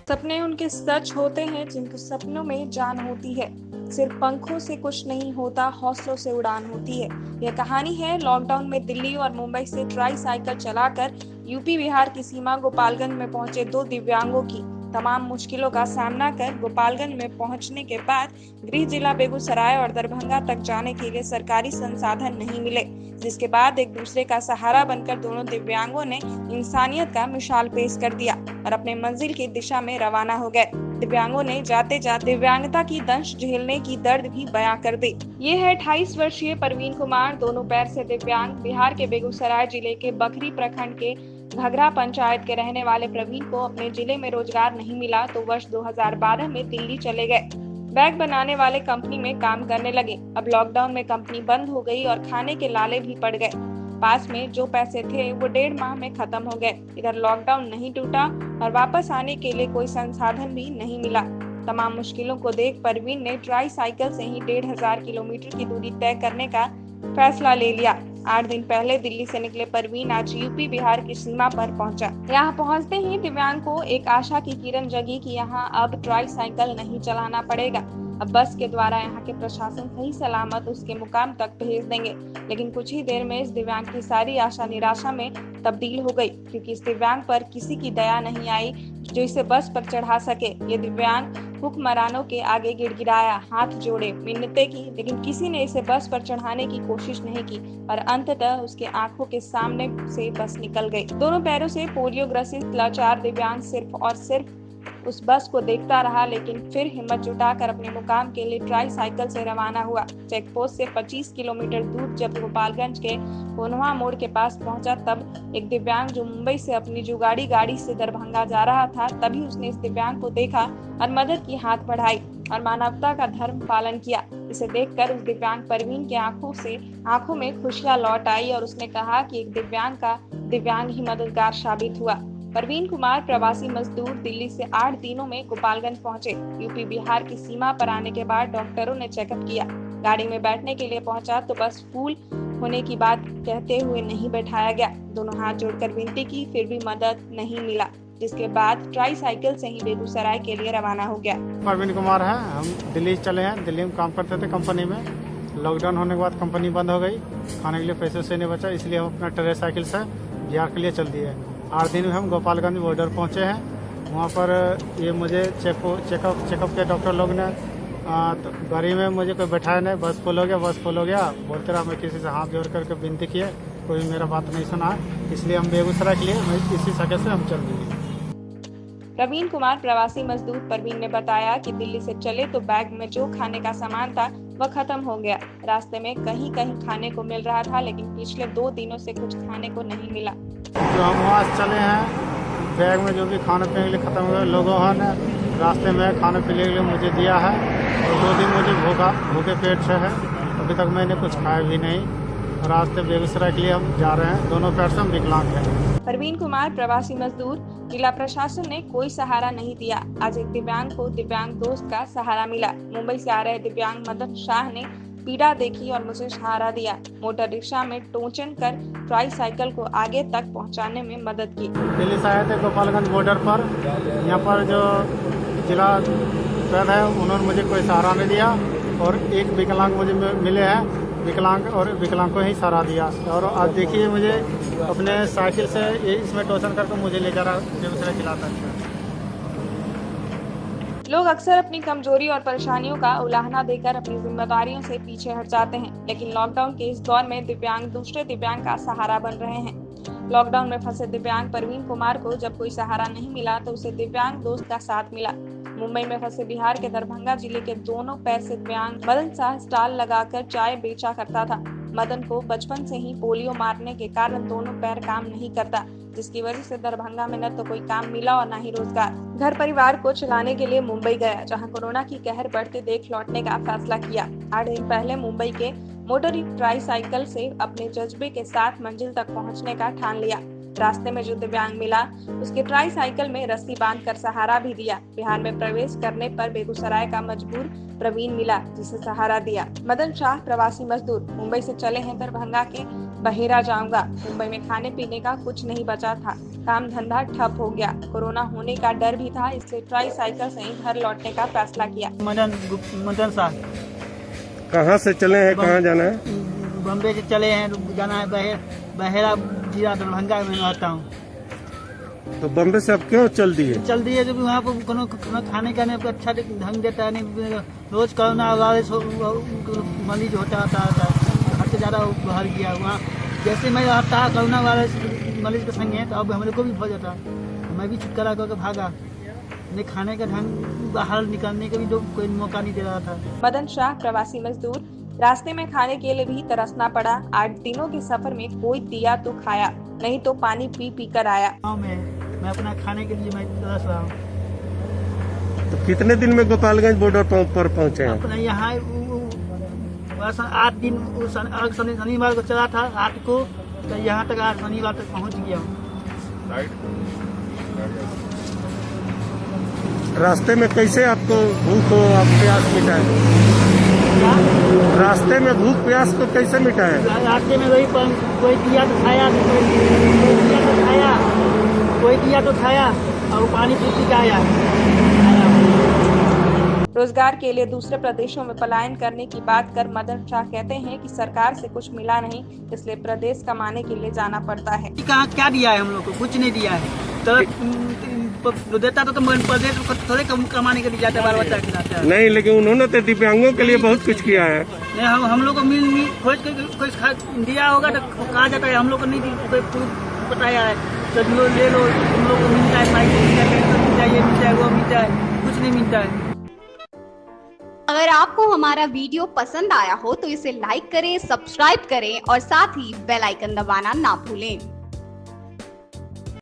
सपने उनके सच होते हैं जिनके सपनों में जान होती है। सिर्फ पंखों से कुछ नहीं होता, हौसलों से उड़ान होती है। यह कहानी है लॉकडाउन में दिल्ली और मुंबई से ट्राई साइकिल चलाकर यूपी बिहार की सीमा गोपालगंज में पहुंचे दो दिव्यांगों की। तमाम मुश्किलों का सामना कर गोपालगंज में पहुंचने के बाद गृह जिला बेगूसराय और दरभंगा तक जाने के लिए सरकारी संसाधन नहीं मिले, जिसके बाद एक दूसरे का सहारा बनकर दोनों दिव्यांगों ने इंसानियत का मिसाल पेश कर दिया और अपने मंजिल की दिशा में रवाना हो गए। दिव्यांगों ने जाते जाते दिव्यांगता की दंश झेलने की दर्द भी बयां कर दी। ये है 28 वर्षीय परवीन कुमार, दोनों पैर से दिव्यांग। बिहार के बेगूसराय जिले के बखरी प्रखंड के घघरा पंचायत के रहने वाले प्रवीण को अपने जिले में रोजगार नहीं मिला तो वर्ष 2012 में दिल्ली चले गए। बैग बनाने वाले कंपनी में काम करने लगे। अब लॉकडाउन में कंपनी बंद हो गई और खाने के लाले भी पड़ गए। पास में जो पैसे थे वो 1.5 माह में खत्म हो गए। इधर लॉकडाउन नहीं टूटा और वापस आने के लिए कोई संसाधन भी नहीं मिला। तमाम मुश्किलों को देख परवीन ने ट्राई साइकिल से ही 1,500 किलोमीटर की दूरी तय करने का फैसला ले लिया। 8 दिन पहले दिल्ली से निकले परवीन आज यूपी बिहार की सीमा पर पहुंचा। यहाँ पहुंचते ही दिव्यांग को एक आशा की किरण जगी कि यहाँ अब ट्राई साइकिल नहीं चलाना पड़ेगा। अब बस के द्वारा यहाँ के प्रशासन सही सलामत उसके मुकाम तक भेज देंगे। लेकिन कुछ ही देर में इस दिव्यांग की सारी आशा निराशा में तब्दील हो गई, क्योंकि इस दिव्यांग पर किसी की दया नहीं आई जो इसे बस पर चढ़ा सके। ये दिव्यांग हुक्मरानों के आगे गिड़गिड़ाया, हाथ जोड़े, मिन्नतें की, लेकिन किसी ने इसे बस पर चढ़ाने की कोशिश नहीं की और अंततः उसके आंखों के सामने से बस निकल गई। दोनों पैरों से पोलियो ग्रसित लाचार दिव्यांग सिर्फ और सिर्फ उस बस को देखता रहा, लेकिन फिर हिम्मत जुटाकर अपने मुकाम के लिए ट्राई साइकिल से रवाना हुआ। चेक पोस्ट से 25 किलोमीटर दूर जब गोपालगंज के कोनवा मोड़ के पास पहुंचा, तब एक दिव्यांग जो मुंबई से अपनी जुगाड़ी गाड़ी से दरभंगा जा रहा था, तभी उसने इस दिव्यांग को देखा और मदद की हाथ बढ़ाई और मानवता का धर्म पालन किया। इसे देखकर उस दिव्यांग परवीन के आंखों में खुशियां लौट आई और उसने कहा कि एक दिव्यांग ही मददगार साबित हुआ। परवीन कुमार प्रवासी मजदूर दिल्ली से 8 दिनों में गोपालगंज पहुंचे। यूपी बिहार की सीमा पर आने के बाद डॉक्टरों ने चेकअप किया। गाड़ी में बैठने के लिए पहुंचा तो बस फूल होने की बात कहते हुए नहीं बैठाया गया। दोनों हाथ जोड़कर विनती की, फिर भी मदद नहीं मिला, जिसके बाद ट्राई साइकिल से ही बेगूसराय के लिए रवाना हो गया। परवीन कुमार है, हम दिल्ली चले हैं। दिल्ली में काम करते थे कंपनी में। लॉकडाउन होने के बाद कंपनी बंद हो गई, खाने के लिए पैसे से नहीं बचा, इसलिए हम अपना ट्राई साइकिल से बिहार के लिए चल दिए। 8 दिन में हम गोपालगंज बॉर्डर पहुंचे हैं। वहाँ पर ये मुझे चेकअप के डॉक्टर लोग ने तो गाड़ी में मुझे कोई बैठाया नहीं, बस फुल हो गया। बोलते रहा, मैं किसी से हाथ जोड़ करके विनती किए, कोई मेरा बात नहीं सुना, इसलिए हम बेगूसराय के लिए इसी साइकिल से हम चल दिए। प्रवीण कुमार प्रवासी मजदूर परवीन ने बताया कि दिल्ली से चले तो बैग में जो खाने का सामान था वह खत्म हो गया। रास्ते में कहीं कहीं खाने को मिल रहा था, लेकिन पिछले 2 दिनों से कुछ खाने को नहीं मिला। जो हम वहाँ चले हैं, बैग में जो भी खाने पीने के लिए खत्म हो गया। लोगों ने रास्ते में खाने पीने के लिए मुझे दिया है और 2 दिन मुझे भूखे पेट से है। अभी तक मैंने कुछ खाया भी नहीं। रास्ते बेगूसराय के लिए हम जा रहे हैं। दोनों पैर से हम विकलांग हैं। परवीन कुमार प्रवासी मजदूर, जिला प्रशासन ने कोई सहारा नहीं दिया। आज एक दिव्यांग को दिव्यांग दोस्त का सहारा मिला। मुंबई से आ रहे दिव्यांग मदन शाह ने पीड़ा देखी और मुझे सहारा दिया। मोटर रिक्शा में टोचन कर ट्राई साइकिल को आगे तक पहुंचाने में मदद की। दिल्ली से आए थे गोपालगंज बॉर्डर पर। यहाँ पर जो जिला पैद है, उन्होंने मुझे कोई सहारा नहीं दिया और एक विकलांग मुझे मिले हैं। विकलांग को ही सहारा दिया और आज देखिए मुझे अपने साइकिल से इसमें टोचन करके मुझे ले जा रहा बेगूसराय खिलाता है। लोग अक्सर अपनी कमजोरी और परेशानियों का उलाहना देकर अपनी जिम्मेदारियों से पीछे हट जाते हैं, लेकिन लॉकडाउन के इस दौर में दिव्यांग दूसरे दिव्यांग का सहारा बन रहे हैं। लॉकडाउन में फंसे दिव्यांग परवीन कुमार को जब कोई सहारा नहीं मिला तो उसे दिव्यांग दोस्त का साथ मिला। मुंबई में फंसे बिहार के दरभंगा जिले के दोनों पैर से दिव्यांग मदन शाह स्टॉल लगाकर चाय बेचा करता था। मदन को बचपन से ही पोलियो मारने के कारण दोनों पैर काम नहीं करता, जिसकी वजह से दरभंगा में न तो कोई काम मिला और न ही रोजगार। घर परिवार को चलाने के लिए मुंबई गया, जहां कोरोना की कहर बढ़ते देख लौटने का फैसला किया। 8 दिन पहले मुंबई के मोटर ट्राई साइकिल से अपने जज्बे के साथ मंजिल तक पहुंचने का ठान लिया। रास्ते में जो दिव्यांग मिला उसके ट्राई साइकिल में रस्सी बांधकर सहारा भी दिया। बिहार में प्रवेश करने पर बेगूसराय का मजबूर प्रवीण मिला, जिसे सहारा दिया। मदन शाह प्रवासी मजदूर मुंबई से चले हैं दरभंगा के बहेरा जाऊंगा। मुंबई में खाने पीने का कुछ नहीं बचा था, काम धंधा ठप हो गया। कोरोना होने का डर भी था, इसलिए ट्राईसाइकिल से ही घर लौटने का फैसला किया। मदन शाह कहाँ से चले हैं, कहाँ जाना है? बम्बे से चले हैं, जाना है बहेरा जिला दरभंगा में रहता हूँ। तो बम्बे से अब क्यों चल दिए? चल दिए जब वहाँ पर कोनो खाने का नहीं अच्छा ढंग देता है, नहीं रोज कोरोना वायरस मरीज होता था, हद से ज़्यादा बाहर गया। वहाँ जैसे मैं रहता कोरोना वायरस मरीज के संग है, तो अब हमारे को भी हो जाता, मैं भी छुटकारा करके भागा। नहीं खाने का ढंग, बाहर निकलने का भी तो कोई मौका नहीं दे रहा था। मदन शाह प्रवासी मजदूर, रास्ते में खाने के लिए भी तरसना पड़ा। 8 दिनों के सफर में कोई दिया तो खाया, नहीं तो पानी पी पी कर आया। गाँव में मैं अपना खाने के लिए मैं तरस रहा हूँ। तो कितने दिन में गोपालगंज बॉर्डर पर पहुँचे हैं? अपना यहाँ 8 दिन शनिवार को चला था, 8 को, तो यहाँ तक आज शनिवार तक पहुँच गया हूँ। रास्ते में कैसे आपको भूख और प्यास मिटा है? रास्ते में भूख प्यास को कैसे मिटा है? रास्ते में वही कोई दिया तो खाया, कोई दिया तो खाया और पानी पी आया। रोजगार के लिए दूसरे प्रदेशों में पलायन करने की बात कर मदन शाह कहते हैं कि सरकार से कुछ मिला नहीं, इसलिए प्रदेश कमाने के लिए जाना पड़ता है। कहाँ क्या दिया है हम लोग को? कुछ नहीं दिया है। तो देता तो प्रदेश को थोड़े कमाने के लिए जाते, बाल बच्चा खिलाते। नहीं, लेकिन उन्होंने तो दिव्यांगों के लिए बहुत कुछ किया है। नहीं, हम लोग को मिल खोज के कोई दिया होगा तो कहा जाता है, हम लोग को नहीं बताया है। तो ले लो, तुम लोग को मिलता है, साइकिल मिलता है, ये मिलता है, वो मिलता है, कुछ नहीं मिलता है। अगर आपको हमारा वीडियो पसंद आया हो तो इसे लाइक करें, सब्सक्राइब करें और साथ ही बेल आइकन दबाना ना भूलें।